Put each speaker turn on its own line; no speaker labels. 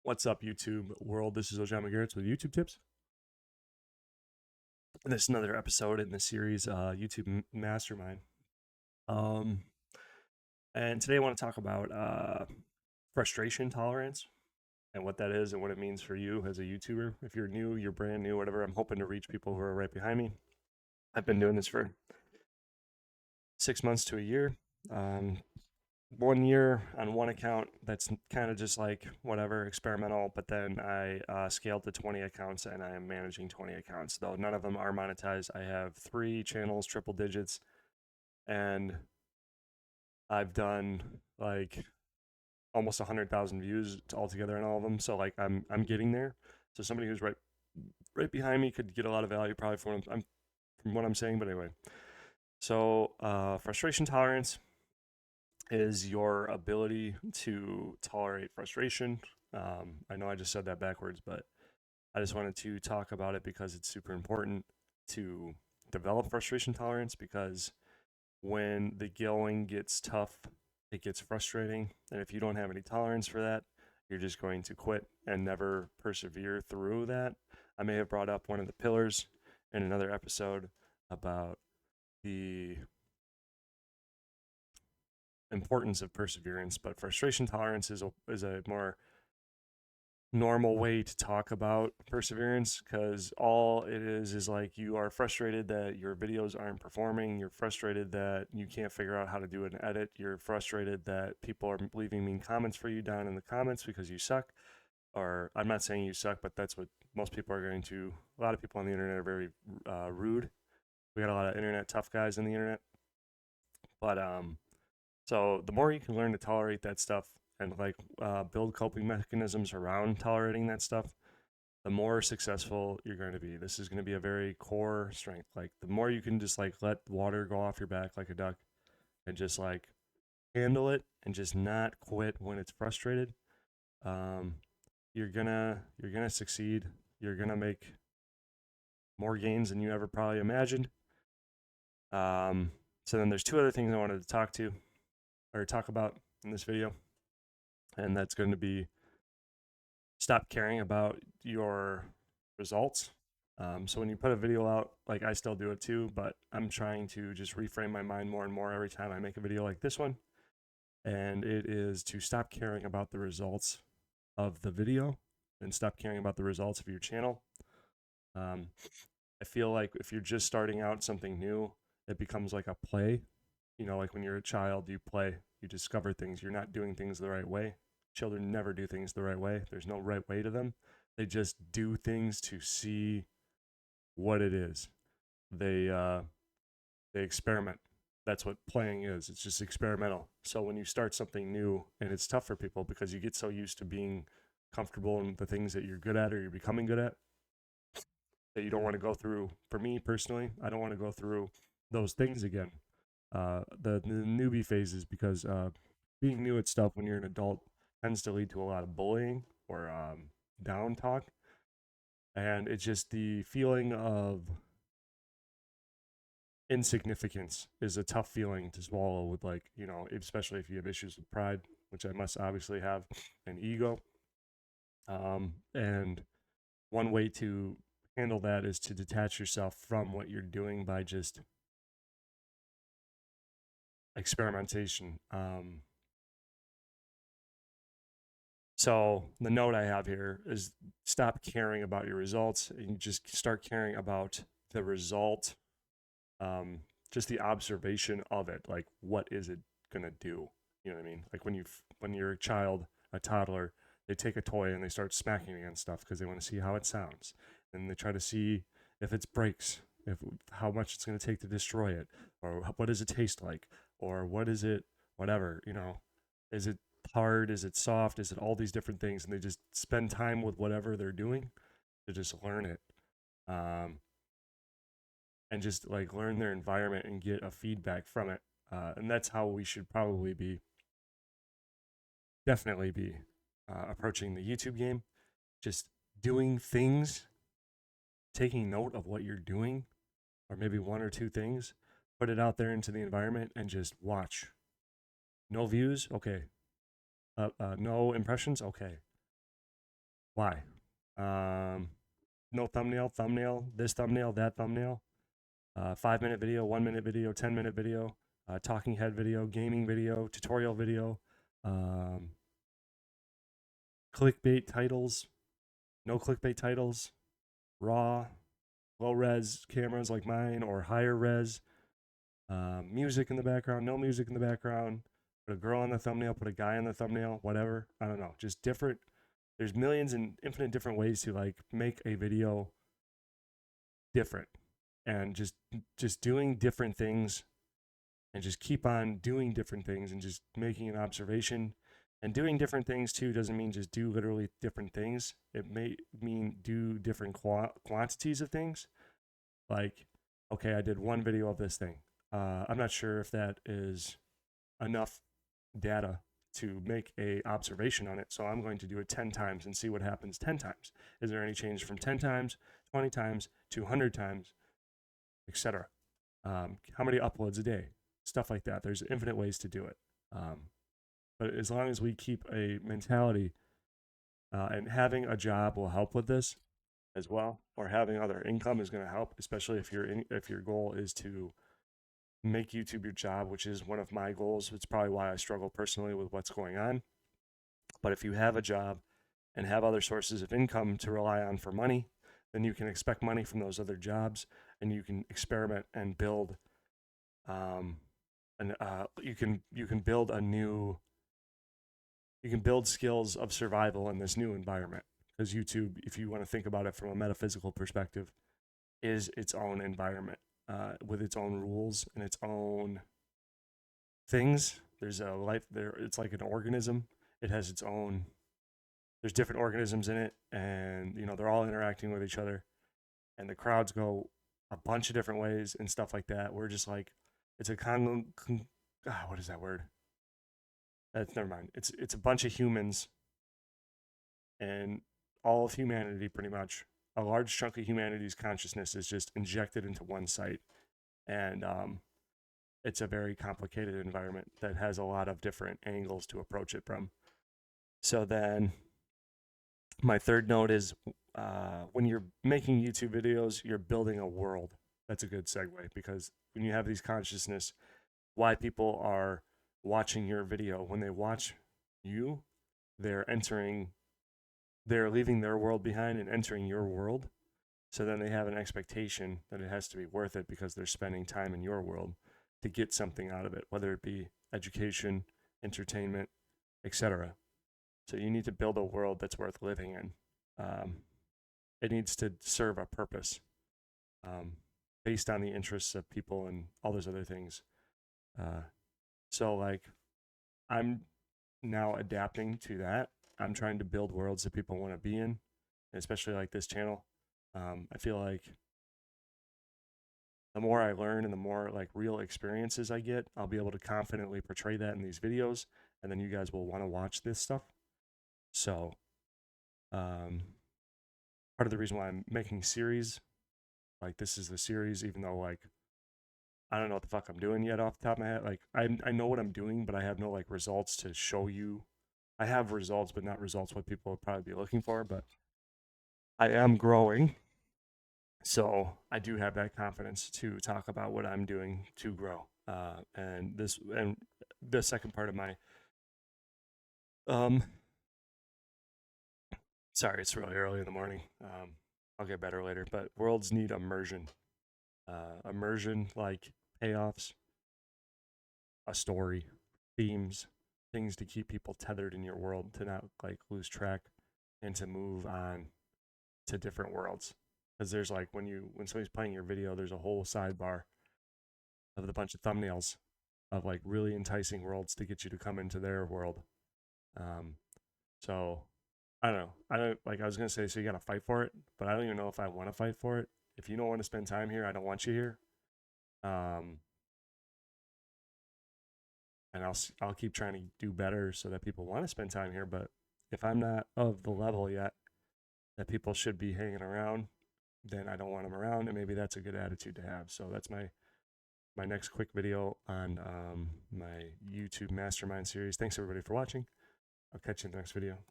What's up, YouTube world? This is Ojama Garrett with YouTube Tips. And this is another episode in the series, YouTube Mastermind. And today I want to talk about frustration tolerance and what that is and what it means for you as a YouTuber. If you're new, you're brand new, whatever, I'm hoping to reach people who are right behind me. I've been doing this for 6 months to a year. 1 year on one account that's kind of just like whatever experimental, but then I scaled to 20 accounts and I am managing 20 accounts, though none of them are monetized. I have 3 channels, triple digits, and I've done like almost 100,000 views altogether in all of them. So like I'm getting there. So somebody who's right behind me could get a lot of value probably from what I'm saying. But anyway, so frustration tolerance is your ability to tolerate frustration. I know I just said that backwards, but I just wanted to talk about it because it's super important to develop frustration tolerance, because when the going gets tough, it gets frustrating. And if you don't have any tolerance for that, you're just going to quit and never persevere through that. I may have brought up one of the pillars in another episode about the importance of perseverance, but frustration tolerance is a more normal way to talk about perseverance, because all it is like you are frustrated that your videos aren't performing, you're frustrated that you can't figure out how to do an edit, you're frustrated that people are leaving mean comments for you down in the comments because you suck. Or I'm not saying you suck, but that's what most people are going to. A lot of people on the internet are very rude. We got a lot of internet tough guys on the internet, but so the more you can learn to tolerate that stuff and like build coping mechanisms around tolerating that stuff, the more successful you're going to be. This is going to be a very core strength. Like the more you can just like let water go off your back like a duck and just like handle it and just not quit when it's frustrated, you're gonna succeed. You're gonna make more gains than you ever probably imagined. So then there's 2 other things I wanted to talk about in this video, and that's going to be stop caring about your results. So when you put a video out, like I still do it too, but I'm trying to just reframe my mind more and more every time I make a video like this one, and it is to stop caring about the results of the video and stop caring about the results of your channel. I feel like if you're just starting out something new, it becomes like a play. You know, like when you're a child, you play, you discover things. You're not doing things the right way. Children never do things the right way. There's no right way to them. They just do things to see what it is. They experiment. That's what playing is. It's just experimental. So when you start something new, and it's tough for people because you get so used to being comfortable in the things that you're good at or you're becoming good at, that you don't want to go through. For me personally, I don't want to go through those things again. The newbie phases, because being new at stuff when you're an adult tends to lead to a lot of bullying or down talk, and it's just the feeling of insignificance is a tough feeling to swallow with, like, you know, especially if you have issues with pride, which I must obviously have, and ego. And one way to handle that is to detach yourself from what you're doing by just experimentation. So the note I have here is stop caring about your results and just start caring about the result, just the observation of it. Like, what is it gonna do? You know what I mean? Like when you're a child, a toddler, they take a toy and they start smacking it against stuff because they want to see how it sounds, and they try to see if it breaks, if how much it's gonna take to destroy it, or what does it taste like, or what is it, whatever, you know, is it hard, is it soft, is it all these different things, and they just spend time with whatever they're doing to just learn it, and just like learn their environment and get a feedback from it, and that's how we should probably definitely be approaching the YouTube game. Just doing things, taking note of what you're doing, or maybe 1 or 2 things, put it out there into the environment and just watch. No views, okay. No impressions, okay. Why? No thumbnail, this thumbnail, that thumbnail, 5-minute video, 1-minute video, 10-minute video, talking head video, gaming video, tutorial video, um, clickbait titles, no clickbait titles, raw, low res cameras like mine, or higher res, music in the background, no music in the background, put a girl on the thumbnail, put a guy on the thumbnail, whatever. I don't know, just different. There's millions and infinite different ways to like make a video different, and just doing different things, and just keep on doing different things, and just making an observation. And doing different things too doesn't mean just do literally different things. It may mean do different quantities of things. Like, okay, I did one video of this thing. I'm not sure if that is enough data to make a observation on it, so I'm going to do it 10 times and see what happens 10 times. Is there any change from 10 times, 20 times, 200 times, etc.? How many uploads a day? Stuff like that. There's infinite ways to do it. But as long as we keep a mentality, and having a job will help with this as well, or having other income is going to help, especially if your goal is to make YouTube your job, which is one of my goals. It's probably why I struggle personally with what's going on. But if you have a job and have other sources of income to rely on for money, then you can expect money from those other jobs, and you can experiment and build. You can build a new. You can build skills of survival in this new environment, because YouTube, if you want to think about it from a metaphysical perspective, is its own environment, with its own rules and its own things. There's a life there. It's like an organism. It has its own. There's different organisms in it, and they're all interacting with each other, and the crowds go a bunch of different ways and stuff like that. We're just like, it's a what is that word? That's never mind. It's a bunch of humans, and all of humanity, pretty much. A large chunk of humanity's consciousness is just injected into one site, and it's a very complicated environment that has a lot of different angles to approach it from. So then, my third note is, when you're making YouTube videos, you're building a world. That's a good segue, because when you have these consciousness, why people are watching your video, when they watch you, they're leaving their world behind and entering your world. So then they have an expectation that it has to be worth it, because they're spending time in your world to get something out of it, whether it be education, entertainment, etc. So you need to build a world that's worth living in. It needs to serve a purpose, based on the interests of people and all those other things. So like, I'm now adapting to that. I'm trying to build worlds that people want to be in, especially like this channel. I feel like the more I learn and the more like real experiences I get, I'll be able to confidently portray that in these videos, and then you guys will want to watch this stuff. So, part of the reason why I'm making series, like this is the series, even though like I don't know what the fuck I'm doing yet off the top of my head. Like I know what I'm doing, but I have no like results to show you. I have results, but not results what people would probably be looking for. But I am growing, so I do have that confidence to talk about what I'm doing to grow. And the second part of my sorry, it's really early in the morning. I'll get better later. But worlds need immersion. Immersion, like payoffs, a story, themes, things to keep people tethered in your world, to not like lose track, and to move on to different worlds. Because there's like, when somebody's playing your video, there's a whole sidebar of a bunch of thumbnails of like really enticing worlds to get you to come into their world. So I don't know. I was gonna say, so you gotta fight for it, but I don't even know if I want to fight for it. If you don't want to spend time here, I don't want you here. And I'll keep trying to do better so that people want to spend time here. But if I'm not of the level yet that people should be hanging around, then I don't want them around, and maybe that's a good attitude to have. So that's my next quick video on my YouTube Mastermind series. Thanks everybody for watching. I'll catch you in the next video.